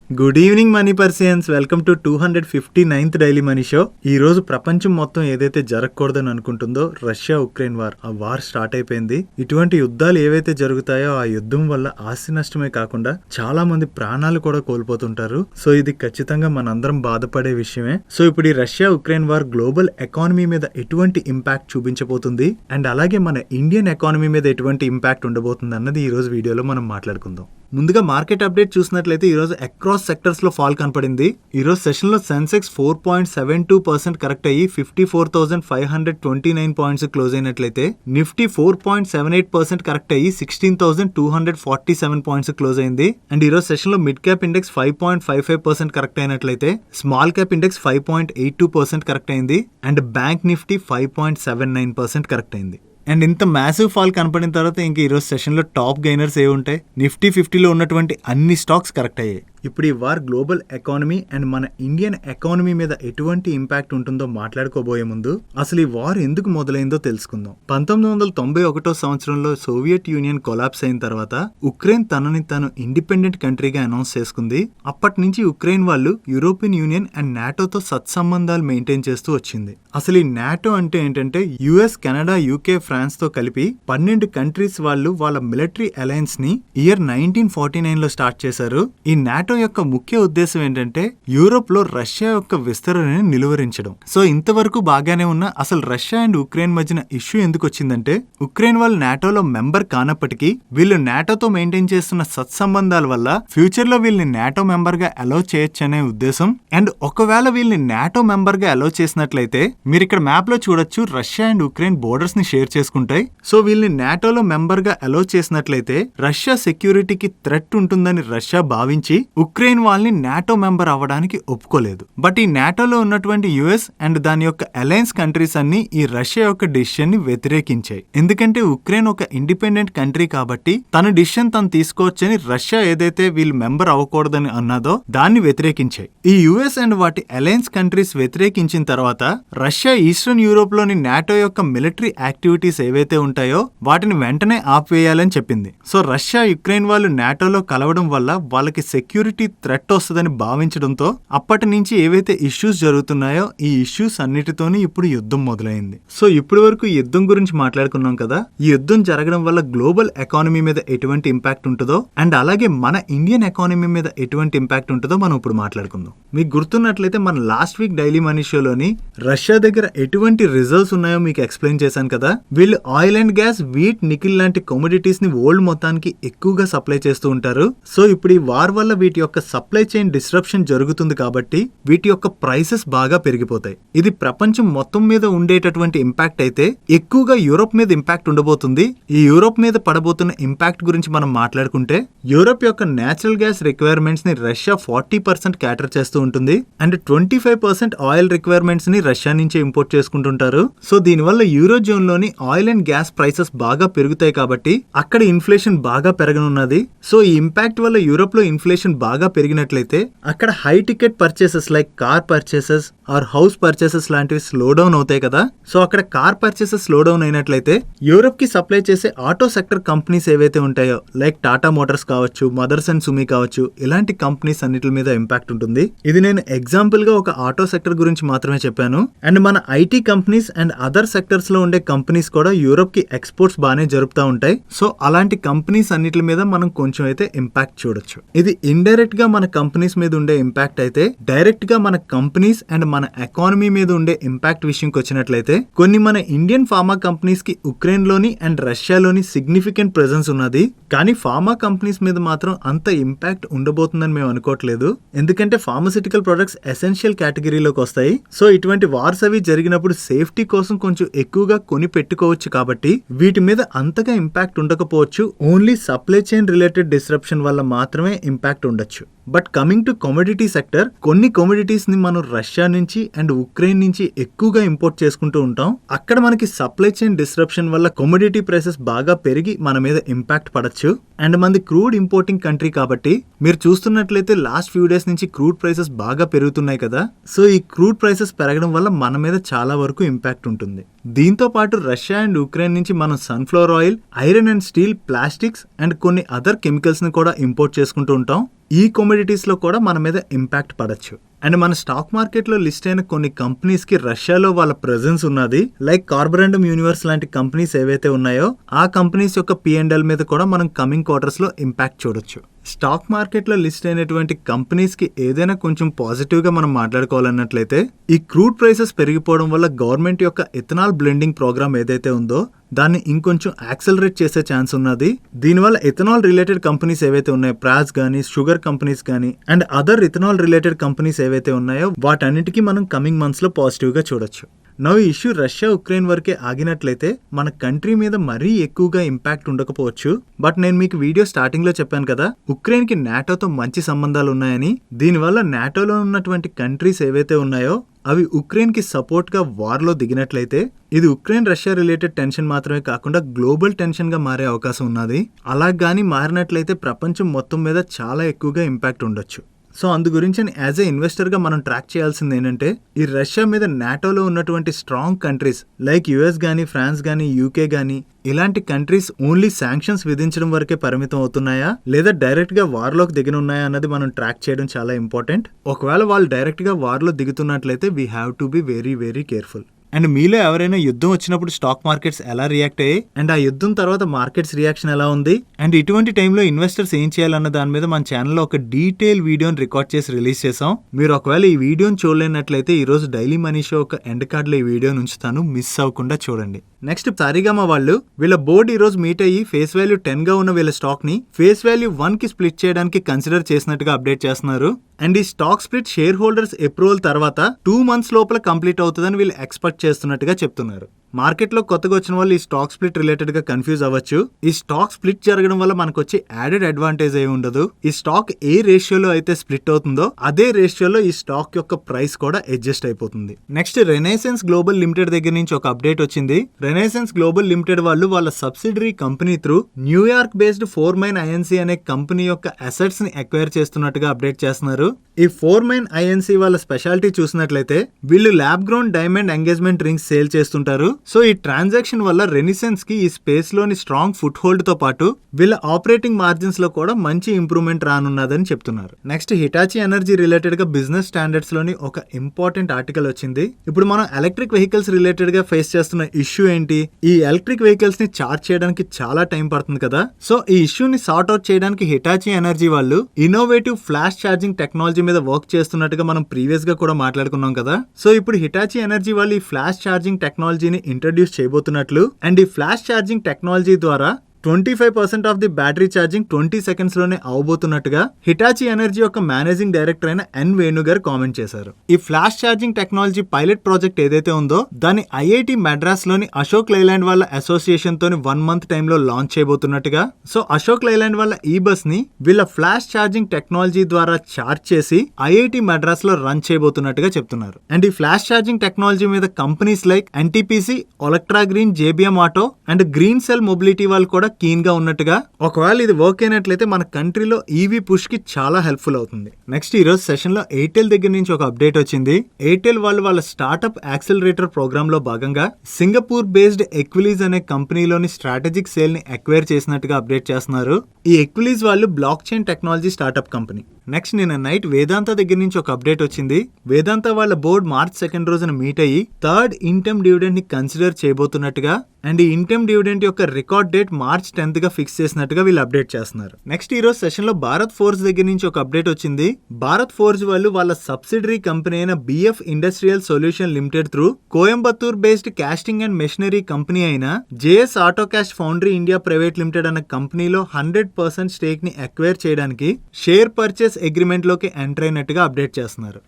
Good evening money persons, welcome to 259th daily money show. ఈ రోజు ప్రపంచం మొత్తం ఏదైతే జరగకూడదని అనుకుంటుందో రష్యా ఉక్రెయిన్ వార్, ఆ వార్ స్టార్ట్ అయిపోయింది. ఇటువంటి యుద్ధాలు ఏవైతే జరుగుతాయో ఆ యుద్ధం వల్ల ఆస్తి నష్టమే కాకుండా చాలా మంది ప్రాణాలు కూడా కోల్పోతుంటారు. సో ఇది ఖచ్చితంగా మనందరం బాధపడే విషయమే. సో ఇప్పుడు ఈ Russia Ukraine war global economy మీద ఎటువంటి ఇంపాక్ట్ చూపించబోతుంది అండ్ అలాగే మన ఇండియన్ ఎకానమీ మీద ఎటువంటి ఇంపాక్ట్ ఉండబోతుంది అన్నది ఈ రోజు వీడియోలో మనం మాట్లాడుకుందాం. ముందుగా మార్కెట్ అప్డేట్ చూసినట్లయితే ఈ రోజు అక్రాస్ సెక్టర్స్ లో ఫాల్ కనపడింది. ఈ రోజు సెషన్ లో సెన్సెక్స్ 4.72% కరెక్ట్ అయ్యి 54,529 పాయింట్స్ క్లోజ్ అయినట్లయితే నిఫ్టీ 4.78% కరెక్ట్ అయ్యి 16,247 పాయింట్స్ క్లోజ్ అయింది. అండ్ ఈ రోజు సెషన్ లో మిడ్ క్యాప్ ఇండెక్స్ 5.55% కరెక్ట్ అయినట్లయితే స్మాల్ క్యాప్ ఇండెక్స్ 5.82% కరెక్ట్ అయింది. అండ్ బ్యాంక్ నిఫ్టీ 5.79% కరెక్ట్ అయింది. అండ్ ఇంత మ్యాసివ్ ఫాల్ కనపడిన తర్వాత ఇంక ఈరోజు సెషన్లో టాప్ గెయినర్స్ ఏ ఉంటాయి? నిఫ్టీ 50లో ఉన్నటువంటి అన్ని స్టాక్స్ కరెక్ట్ అయ్యాయి. ఇప్పుడు ఈ వార్ గ్లోబల్ ఎకానమీ అండ్ మన ఇండియన్ ఎకానమీ మీద ఎటువంటి ఇంపాక్ట్ ఉంటుందో మాట్లాడుకోబోయే ముందు అసలు ఈ వార్ ఎందుకు మొదలైందో తెలుసుకుందాం. 1991 సంవత్సరంలో సోవియట్ యూనియన్ కొలాప్స్ అయిన తర్వాత ఉక్రెయిన్ తనని తాను ఇండిపెండెంట్ కంట్రీగా అనౌన్స్ చేసుకుంది. అప్పటి నుంచి ఉక్రెయిన్ వాళ్ళు యూరోపియన్ యూనియన్ అండ్ నాటోతో సత్సంబంధాలు మెయింటైన్ చేస్తూ వచ్చింది. అసలు ఈ నాటో అంటే ఏంటంటే యుఎస్, కెనడా, యూకే, ఫ్రాన్స్ తో కలిపి 12 కంట్రీస్ వాళ్ళు వాళ్ళ మిలిటరీ అలయన్స్ ని ఇయర్ 1949 లో స్టార్ట్ చేశారు. ఈ నాటో యొక్క ముఖ్య ఉద్దేశం ఏంటంటే యూరోప్ లో రష్యా యొక్క విస్తరణని నిలువరించడం. సో ఇంతవరకు బాగానే ఉన్న అసలు రష్యా అండ్ ఉక్రెయిన్ మధ్యన ఇష్యూ ఎందుకు వచ్చిందంటే ఉక్రెయిన్ వాళ్ళు నాటోలో మెంబర్ కానప్పటికీ వీళ్ళు నాటోతో మెయింటైన్ చేస్తున్న సత్సంబంధాల వల్ల ఫ్యూచర్ లో వీళ్ళని నాటో మెంబర్ గా అలౌ చేయొచ్చు అనే ఉద్దేశం. అండ్ ఒకవేళ వీళ్ళని నాటో మెంబర్ గా అలౌ చేసినట్లయితే మీరు ఇక్కడ మ్యాప్ లో చూడొచ్చు, రష్యా అండ్ ఉక్రెయిన్ బోర్డర్స్ ని షేర్ చేసుకుంటాయి. సో వీళ్ళని నాటోలో మెంబర్ గా అలౌ చేసినట్లయితే రష్యా సెక్యూరిటీకి థ్రెట్ ఉంటుందని రష్యా భావించి ఉక్రెయిన్ వాళ్ళని నాటో మెంబర్ అవ్వడానికి ఒప్పుకోలేదు. బట్ ఈ నాటోలో ఉన్నటువంటి యుఎస్ అండ్ దాని యొక్క అలయన్స్ కంట్రీస్ అన్ని ఈ రష్యా యొక్క డిసిషన్ ని వ్యతిరేకించాయి. ఎందుకంటే ఉక్రెయిన్ ఒక ఇండిపెండెంట్ కంట్రీ కాబట్టి తన డిసిషన్ తను తీసుకోవచ్చని రష్యా ఏదైతే వీళ్ళు మెంబర్ అవ్వకూడదని అన్నదో దాన్ని వ్యతిరేకించాయి. ఈ యుఎస్ అండ్ వాటి అలయన్స్ కంట్రీస్ వ్యతిరేకించిన తర్వాత రష్యా ఈస్టర్న్ యూరోప్ లోని నాటో యొక్క మిలిటరీ యాక్టివిటీస్ ఏవైతే ఉంటాయో వాటిని వెంటనే ఆపివేయాలని చెప్పింది. సో రష్యా యుక్రెయిన్ వాళ్ళు నాటోలో కలవడం వల్ల వాళ్ళకి సెక్యూరిటీ థ్రెట్ వస్తుందని భావించడంతో అప్పటి నుంచి ఏవైతే ఇష్యూస్ జరుగుతున్నాయో ఈ ఇష్యూస్ అన్నిటితోని ఇప్పుడు యుద్ధం మొదలైంది. సో ఇప్పటి వరకు యుద్ధం గురించి మాట్లాడుకున్నాం కదా. ఈ యుద్ధం జరగడం వల్ల గ్లోబల్ ఎకానమీ మీద ఎటువంటి ఇంపాక్ట్ ఉంటుందో అండ్ అలాగే మన ఇండియన్ ఎకానమీ మీద ఎటువంటి ఇంపాక్ట్ ఉంటుందో మనం ఇప్పుడు మాట్లాడుకుందాం. మీకు గుర్తున్నట్లయితే మన లాస్ట్ వీక్ డైలీ మనీ షోలోని రష్యా దగ్గర ఎటువంటి రిజర్వ్స్ ఉన్నాయో మీకు ఎక్స్ప్లెయిన్ చేశాను కదా. వీళ్ళు oil and gas, wheat, nickel లాంటి కమోడిటీస్ ని వరల్డ్ మొత్తానికి ఎక్కువగా సప్లై చేస్తూ ఉంటారు. సో ఇప్పుడు ఈ వార్ వల్ల వీటి యొక్క సప్లై చైన్ డిస్రప్షన్ జరుగుతుంది కాబట్టి వీటి యొక్క ప్రైసెస్ బాగా పెరిగిపోతాయి. ఇది ప్రపంచం మొత్తం మీద ఉండేటటువంటి ఇంపాక్ట్ అయితే ఎక్కువగా యూరోప్ మీద ఇంపాక్ట్ ఉండబోతుంది. ఈ యూరోప్ మీద పడబోతున్న ఇంపాక్ట్ గురించి మనం మాట్లాడుకుంటే యూరోప్ యొక్క నేచురల్ గ్యాస్ రిక్వైర్మెంట్స్ ని రష్యా 40% క్యాటర్ చేస్తూ ఉంటుంది అండ్ 25% ఆయిల్ రిక్వైర్మెంట్స్ ని రష్యా నుంచి ఇంపోర్ట్ చేసుకుంటుంటారు. సో దీనివల్ల యూరో జోన్ లోని ఆయిల్ అండ్ గ్యాస్ ప్రైసెస్ బాగా పెరుగుతాయి కాబట్టి అక్కడ ఇన్ఫ్లేషన్ బాగా పెరగనున్నది. సో ఈ ఇంపాక్ట్ వల్ల యూరోప్ లో ఇన్ఫ్లేషన్ బాగా పెరిగినట్లయితే అక్కడ high ticket purchases like car purchases or house purchases లాంటివి స్లో డౌన్ అవుతాయి కదా. సో అక్కడ కార్ పర్చేసెస్ స్లో డౌన్ అయినట్లయితే యూరోప్ కి సప్లై చేసే ఆటో సెక్టర్ కంపెనీస్ ఏవైతే ఉంటాయో లైక్ టాటా మోటార్స్ కావచ్చు, మదర్స్ అండ్ సుమి కావచ్చు, ఇలాంటి కంపెనీస్ అన్నిటి మీద ఇంపాక్ట్ ఉంటుంది. ఇది నేను ఎగ్జాంపుల్ గా ఒక ఆటో సెక్టర్ గురించి మాత్రమే చెప్పాను. అండ్ మన IT companies and other sectors లో ఉండే కంపెనీస్ కూడా యూరోప్ కి ఎక్స్పోర్ట్స్ బాగానే జరుపుతా ఉంటాయి. సో అలాంటి కంపెనీస్ అన్నిటి మీద మనం కొంచెం అయితే ఇంపాక్ట్ చూడొచ్చు. ఇది ఇండైరెక్ట్ గా మన కంపెనీస్ మీద ఉండే ఇంపాక్ట్ అయితే డైరెక్ట్ గా మన కంపెనీస్ అండ్ మన ఎకానమీ మీద ఉండే ఇంపాక్ట్ విషయంకి వచ్చినట్లయితే కొన్ని మన ఇండియన్ ఫార్మా కంపెనీస్ కి ఉక్రెయిన్ లోని అండ్ రష్యాలోని సిగ్నిఫికెంట్ ప్రెజెన్స్ ఉన్నది. కానీ ఫార్మా కంపెనీస్ మీద మాత్రం అంత ఇంపాక్ట్ ఉండబోతుందని మేము అనుకోవట్లేదు. ఎందుకంటే ఫార్మస్యూటికల్ ప్రొడక్ట్స్ ఎసెన్షియల్ కేటగిరీలోకి వస్తాయి. సో ఇటువంటి వార్స్ అవి జరిగినప్పుడు సేఫ్టీ కోసం కొంచెం ఎక్కువగా కొని పెట్టుకోవచ్చు కాబట్టి వీటి మీద అంతగా ఇంపాక్ట్ ఉండకపోవచ్చు. Only supply chain related disruption వల్ల మాత్రమే ఇంపాక్ట్ ఉండొచ్చు. But coming to commodity sector, కొన్ని కమోడిటీస్ ని మనం రష్యా నుంచి అండ్ ఉక్రెయిన్ నుంచి ఎక్కువగా ఇంపోర్ట్ చేసుకుంటూ ఉంటాం. అక్కడ మనకి సప్లై చైన్ డిస్రప్షన్ వల్ల కమోడిటీ ప్రైసెస్ బాగా పెరిగి మన మీద ఇంపాక్ట్ పడచ్చు. అండ్ మనది క్రూడ్ ఇంపోర్టింగ్ కంట్రీ కాబట్టి మీరు చూస్తున్నట్లయితే లాస్ట్ ఫ్యూ డేస్ నుంచి క్రూడ్ ప్రైసెస్ బాగా పెరుగుతున్నాయి కదా. సో ఈ క్రూడ్ ప్రైసెస్ పెరగడం వల్ల మన మీద చాలా వరకు ఇంపాక్ట్ ఉంటుంది. దీంతో పాటు రష్యా అండ్ ఉక్రెయిన్ నుంచి మనం sunflower oil, iron and steel, plastics and కొన్ని అదర్ కెమికల్స్ ని కూడా ఇంపోర్ట్ చేసుకుంటూ ఉంటాం. ఈ కమోడిటీస్ లో కూడా మన మీద ఇంపాక్ట్ పడచ్చు. అండ్ మన స్టాక్ మార్కెట్ లో లిస్ట్ అయిన కొన్ని కంపెనీస్ కి రష్యాలో వాళ్ళ ప్రెజెన్స్ ఉన్నది. లైక్ కార్బొరండమ్ యూనివర్స్ లాంటి కంపెనీస్ ఏవైతే ఉన్నాయో ఆ కంపెనీస్ యొక్క P&L మీద కూడా మనం కమింగ్ క్వార్టర్స్ లో ఇంపాక్ట్ చూడొచ్చు. స్టాక్ మార్కెట్ లో లిస్ట్ అయినటువంటి కంపెనీస్ కి ఏదైనా కొంచెం పాజిటివ్ గా మనం మాట్లాడుకోవాలన్నట్లయితే ఈ క్రూడ్ ప్రైసెస్ పెరిగిపోవడం వల్ల గవర్నమెంట్ యొక్క ఎథనాల్ బ్లెండింగ్ ప్రోగ్రామ్ ఏదైతే ఉందో దాన్ని ఇంకొంచెం యాక్సలరేట్ చేసే ఛాన్స్ ఉన్నది. దీనివల్ల ఎథనాల్ రిలేటెడ్ కంపెనీస్ ఏవైతే ఉన్నాయో ప్రాజ్ గానీ, షుగర్ కంపెనీస్ గానీ and other ethanol related companies ఏవైతే ఉన్నాయో వాటన్నిటికీ మనం కమింగ్ మంత్స్ లో పాజిటివ్ గా చూడొచ్చు. ఈ ఇష్యూ రష్యా ఉక్రెయిన్ వరకే ఆగినట్లయితే మన కంట్రీ మీద మరీ ఎక్కువగా ఇంపాక్ట్ ఉండకపోవచ్చు. బట్ నేను మీకు వీడియో స్టార్టింగ్ లో చెప్పాను కదా, ఉక్రెయిన్ కి నాటోతో మంచి సంబంధాలు ఉన్నాయని. దీనివల్ల నాటోలో ఉన్నటువంటి కంట్రీస్ ఏవైతే ఉన్నాయో అవి ఉక్రెయిన్ కి సపోర్ట్ గా వార్ లో దిగినట్లయితే ఇది ఉక్రెయిన్ రష్యా రిలేటెడ్ టెన్షన్ మాత్రమే కాకుండా గ్లోబల్ టెన్షన్ గా మారే అవకాశం ఉన్నది. అలా గానీ మారినట్లయితే ప్రపంచం మొత్తం మీద చాలా ఎక్కువగా ఇంపాక్ట్ ఉండొచ్చు. సో అందు గురించి యాజ్ ఏ ఇన్వెస్టర్ గా మనం ట్రాక్ చేయాల్సింది ఏంటంటే ఈ రష్యా మీద నాటోలో ఉన్నటువంటి స్ట్రాంగ్ కంట్రీస్ లైక్ యుఎస్ గానీ, ఫ్రాన్స్ గానీ, యూకే గానీ ఇలాంటి కంట్రీస్ ఓన్లీ శాంక్షన్స్ విధించడం వరకే పరిమితం అవుతున్నాయా లేదా డైరెక్ట్ గా వార్ లోకి దిగనున్నాయా అన్నది మనం ట్రాక్ చేయడం చాలా ఇంపార్టెంట్. ఒకవేళ వాళ్ళు డైరెక్ట్ గా వార్ లో దిగుతున్నట్లయితే we have to be very very careful. And మీలో ఎవరైనా యుద్ధం వచ్చినప్పుడు స్టాక్ మార్కెట్స్ ఎలా రియాక్ట్ అయ్యాయి అండ్ ఆ యుద్ధం తర్వాత మార్కెట్స్ రియాక్షన్ ఎలా ఉంది అండ్ ఇటువంటి టైంలో ఇన్వెస్టర్స్ ఏం చేయాలన్న దాని మీద మన ఛానల్లో ఒక డీటెయిల్ వీడియోని రికార్డ్ చేసి రిలీజ్ చేసాం. మీరు ఒకవేళ ఈ వీడియోని చూడలేనట్లయితే ఈ రోజు డైలీ మనీ షో ఒక ఎండ్ కార్డ్ లో ఈ వీడియోని ఉంచుతాను, మిస్ అవ్వకుండా చూడండి. నెక్స్ట్ సారిగామా వాళ్ళు వీళ్ళ బోర్డు ఈ రోజు మీట్ అయ్యి ఫేస్ వాల్యూ 10 గా ఉన్న వీళ్ళ స్టాక్ ని ఫేస్ వాల్యూ 1 కి స్ప్లిట్ చేయడానికి కన్సిడర్ చేసినట్టుగా అప్డేట్ చేస్తున్నారు. అండ్ ఈ stock split share holders approval తర్వాత 2 months లోపల కంప్లీట్ అవుతుందని వీళ్ళు ఎక్స్పెక్ట్ చేస్తున్నట్టుగా చెప్తున్నారు. మార్కెట్ లో కొత్తగా వచ్చిన వాళ్ళు ఈ స్టాక్ స్ప్లిట్ రిలేటెడ్ గా కన్ఫ్యూజ్ అవ్వచ్చు. ఈ స్టాక్ స్ప్లిట్ జరగడం వల్ల మనకు వచ్చే యాడెడ్ అడ్వాంటేజ్ ఏమి ఉండదు. ఈ స్టాక్ ఏ రేషియోలో అయితే స్ప్లిట్ అవుతుందో అదే రేషియోలో ఈ స్టాక్ యొక్క ప్రైస్ కూడా అడ్జస్ట్ అయిపోతుంది. నెక్స్ట్ రెనైసెన్స్ గ్లోబల్ లిమిటెడ్ దగ్గర నుంచి ఒక అప్డేట్ వచ్చింది. రెనైసెన్స్ గ్లోబల్ లిమిటెడ్ వాళ్ళు వాళ్ళ subsidiary company through New York based 4Mine INC అనే కంపెనీ యొక్క అసెట్స్ ని అక్వైర్ చేస్తున్నట్టుగా అప్డేట్ చేస్తున్నారు. ఈ 4Mine INC వాళ్ళ స్పెషాలిటీ చూసినట్లయితే వీళ్ళు lab ground diamond engagement rings sale చేస్తుంటారు. సో ఈ ట్రాన్సాక్షన్ వల్ల రెనిసెన్స్ కి ఈ స్పేస్ లోని స్ట్రాంగ్ ఫుట్ హోల్డ్ తో పాటు వీళ్ళ ఆపరేటింగ్ మార్జిన్స్ లో కూడా మంచి ఇంప్రూవ్మెంట్ రానున్నదని చెప్తున్నారు. నెక్స్ట్ హిటాచి ఎనర్జీ రిలేటెడ్ గా బిజినెస్ స్టాండర్డ్స్ లోని ఒక ఇంపార్టెంట్ ఆర్టికల్ వచ్చింది. ఇప్పుడు మనం ఎలక్ట్రిక్ వెహికల్స్ రిలేటెడ్ గా ఫేస్ చేస్తున్న ఇష్యూ ఏంటి? ఈ ఎలక్ట్రిక్ వెహికల్స్ ని చార్జ్ చేయడానికి చాలా టైం పడుతుంది కదా. సో ఈ ఇష్యూని సార్ట్ అవుట్ చేయడానికి హిటాచి ఎనర్జీ వాళ్ళు ఇన్నోవేటివ్ ఫ్లాష్ ఛార్జింగ్ టెక్నాలజీ మీద వర్క్ చేస్తున్నట్టుగా మనం ప్రీవియస్ గా కూడా మాట్లాడుకున్నాం కదా. సో ఇప్పుడు హిటాచి ఎనర్జీ వాళ్ళు ఈ ఫ్లాష్ ఛార్జింగ్ టెక్నాలజీని ఇంట్రడ్యూస్ చేయబోతున్నట్లు అండ్ ఈ ఫ్లాష్ ఛార్జింగ్ టెక్నాలజీ ద్వారా 25% of the battery charging 20 seconds లోనే అవబోతున్నట్టుగా హిటాచి ఎనర్జీ యొక్క మేనేజింగ్ డైరెక్టర్ అయిన ఎన్ వేణు గారు కామెంట్ చేశారు. ఈ flash charging technology pilot project ఏదైతే ఉందో దాన్ని IIT మద్రాస్ లోని అశోక్ లైలాండ్ వాళ్ళ అసోసియేషన్ తోని 1 month టైంలో లాంచ్ చేయబోతున్నట్టుగా. సో అశోక్ లైలాండ్ వాళ్ళ ఈ బస్ ని వీళ్ళ ఫ్లాష్ ఛార్జింగ్ టెక్నాలజీ ద్వారా ఛార్జ్ చేసి IIT మద్రాస్ లో రన్ చేయబోతున్నట్టుగా చెప్తున్నారు. అండ్ ఈ ఫ్లాష్ ఛార్జింగ్ టెక్నాలజీ మీద companies like NTPC, Olectra green, JBM auto and green cell mobility వాళ్ళు కూడా కీన్ గా ఉన్నట్టుగా. ఒకవేళ ఇది వర్క్ అయినట్లయితే మన కంట్రీలో ఈవీ పుష్ కి చాలా హెల్ప్ఫుల్ అవుతుంది. నెక్స్ట్ ఈ రోజు సెషన్ లో ఎయిర్టెల్ దగ్గర నుంచి ఒక అప్డేట్ వచ్చింది. ఎయిర్టెల్ వాళ్ళు వాళ్ళ స్టార్ట్అప్ యాక్సిలరేటర్ ప్రోగ్రామ్ లో భాగంగా సింగపూర్ బేస్డ్ ఎక్విలీజ్ అనే కంపెనీలోని స్ట్రాటజిక్ సేల్ ని అక్వైర్ చేసినట్టుగా అప్డేట్ చేస్తున్నారు. ఈ ఎక్విలీజ్ వాళ్ళు block chain technology startup company. Next నిన్న నైట్ వేదాంత దగ్గర నుంచి ఒక అప్డేట్ వచ్చింది. వేదాంత వాళ్ళ బోర్డ్ March 2 రోజున మీట్ అయ్యి 3rd ఇంటెమ్ డివిడెండ్ ని కన్సిడర్ చేయబోతున్నట్టుగా అండ్ ఈ ఇంటెమ్ డివిడెండ్ యొక్క రికార్డ్ డేట్ March 10 గా ఫిక్స్ చేసినట్టుగా వీళ్ళు అప్డేట్ చేస్తున్నారు. నెక్స్ట్ ఈ రోజు సెషన్ లో భారత్ ఫోర్జ్ దగ్గర నుంచి ఒక అప్డేట్ వచ్చింది. భారత్ ఫోర్జ్ వాళ్ళు వాళ్ళ సబ్సిడరీ కంపెనీ అయిన BF industrial solution limited through Coimbatore based casting and machinery company అయిన JS Autocast foundry India private limited అనే కంపెనీలో 100% స్టేక్ ని అక్వైర్ చేయడానికి షేర్ పర్చేస్ అగ్రిమెంట్ లోకి ఎంటర్ అయినట్టుగా అప్డేట్ చేస్తున్నారు.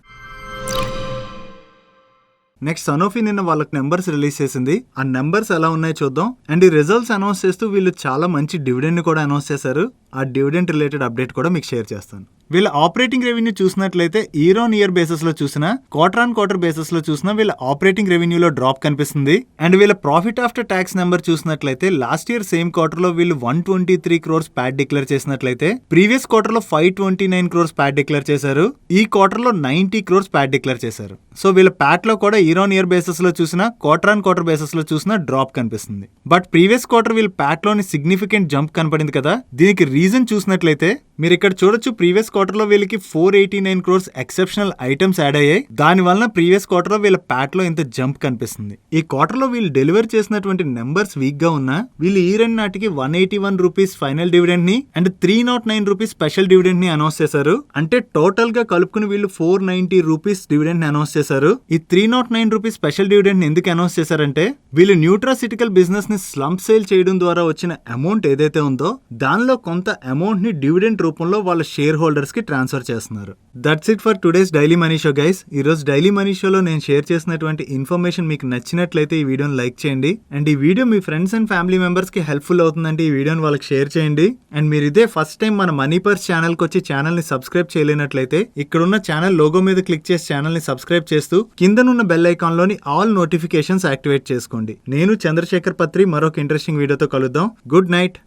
నెక్స్ట్ సనోఫీ నిన్న వాళ్ళకి నెంబర్స్ రిలీజ్ చేసింది. ఆ నెంబర్స్ ఎలా ఉన్నాయో చూద్దాం. అండ్ ఈ రిజల్ట్స్ అనౌన్స్ చేస్తూ వీళ్ళు చాలా మంచి డివిడెండ్ ని కూడా అనౌన్స్ చేశారు. ఆ డివిడెండ్ రిలేటెడ్ అప్డేట్ కూడా మీకు షేర్ చేస్తాను. వీళ్ళ ఆపరేటింగ్ రెవెన్యూ చూసినట్లయితే ఇయర్ ఆన్ ఇయర్ బేసిస్ లో చూసినా, క్వార్టర్ ఆన్ క్వార్టర్ బేసిస్ లో చూసినా వీళ్ళ ఆపరేటింగ్ రెవెన్యూలో డ్రాప్ కనిపిస్తుంది. అండ్ వీళ్ళ ప్రాఫిట్ ఆఫ్టర్ ట్యాక్స్ నెంబర్ చూసినట్లయితే లాస్ట్ ఇయర్ సేమ్ క్వార్టర్ లో వీళ్ళు 123 crores ప్యాట్ డిక్లేర్ చేసినట్లయితే ప్రీవియస్ క్వార్టర్ లో 529 crores ప్యాట్ డిక్లేర్ చేశారు. ఈ క్వార్టర్ లో 90 crores ప్యాట్ డిక్లేర్ చేశారు. సో వీళ్ళ ప్యాట్ లో కూడా ఇయర్ ఆన్ ఇయర్ బేసిస్ లో చూసినా, క్వార్టర్ ఆన్ క్వార్టర్ బేసిస్ లో చూసినా డ్రాప్ కనిపిస్తుంది. బట్ ప్రీవియస్ క్వార్టర్ వీళ్ళ ప్యాట్ లోని సిగ్నిఫికెంట్ జంప్ కనపడింది కదా. దీనికి రీజన్ చూసినట్లయితే మీరు ఇక్కడ చూడొచ్చు. ప్రీవియస్ క్వార్టర్ లో వీళ్ళకి 489 crores ఎక్సెప్షనల్ ఐటమ్స్ యాడ్ అయ్యాయి. దాని వలన ప్రీవియస్ క్వార్టర్ లో వీళ్ళ ప్యాట్ లో ఇంత జంప్ కనిపిస్తుంది. ఈ క్వార్టర్ లో వీళ్ళు డెలివర్ చేసినటువంటి నెంబర్స్ వీక్ గా ఉన్నా వీళ్ళు ఈ రెండు నాటికి 181 రూపీస్ ఫైనల్ డివిడెండ్ ని అండ్ 309 రూపీస్ స్పెషల్ డివిడెండ్ ని అనౌన్స్ చేశారు. అంటే టోటల్ గా కలుపుకుని వీళ్ళు 490 రూపీస్ డివిడెండ్ ని అనౌన్స్ చేశారు. ఈ 309 రూపీస్ స్పెషల్ డివిడెండ్ ని ఎందుకు అనౌన్స్ చేశారంటే వీళ్ళు న్యూట్రాసిటికల్ బిజినెస్ ని స్లంప్ సేల్ చేయడం ద్వారా వచ్చిన అమౌంట్ ఏదైతే ఉందో దానిలో కొంత అమౌంట్ ని డివిడెండ్ రూపంలో వాళ్ళ షేర్ హోల్డర్స్ కి ట్రాన్స్ఫర్ చేస్తున్నారు. That's it for today's daily money show guys. ఈ రోజు డైలీ మనీ షోలో నేను షేర్ చేసినటువంటి ఇన్ఫర్మేషన్ మీకు నచ్చినట్లయితే ఈ వీడియోని లైక్ చేయండి అండ్ ఈ video me friends and family members కి హెల్ప్ఫుల్ అవుతుందంటే ఈ వీడియోని వాళ్ళకి షేర్ చేయండి. అండ్ మీరు ఇదే ఫస్ట్ టైం మన మనీ పర్స్ ఛానల్ కి వచ్చి ఛానల్ ని సబ్స్క్రైబ్ చేయలేనట్లయితే ఇక్కడున్న ఛానల్ లోగో మీద క్లిక్ చేసి ఛానల్ ని సబ్స్క్రైబ్ చేస్తూ కిందనున్న బెల్ ఐకాన్ లోని ఆల్ నోటిఫికేషన్స్ యాక్టివేట్ చేసుకోండి. నేను చంద్రశేఖర్ పత్రి మరొక ఇంట్రెస్టింగ్ వీడియోతో కలుద్దాం. Good night.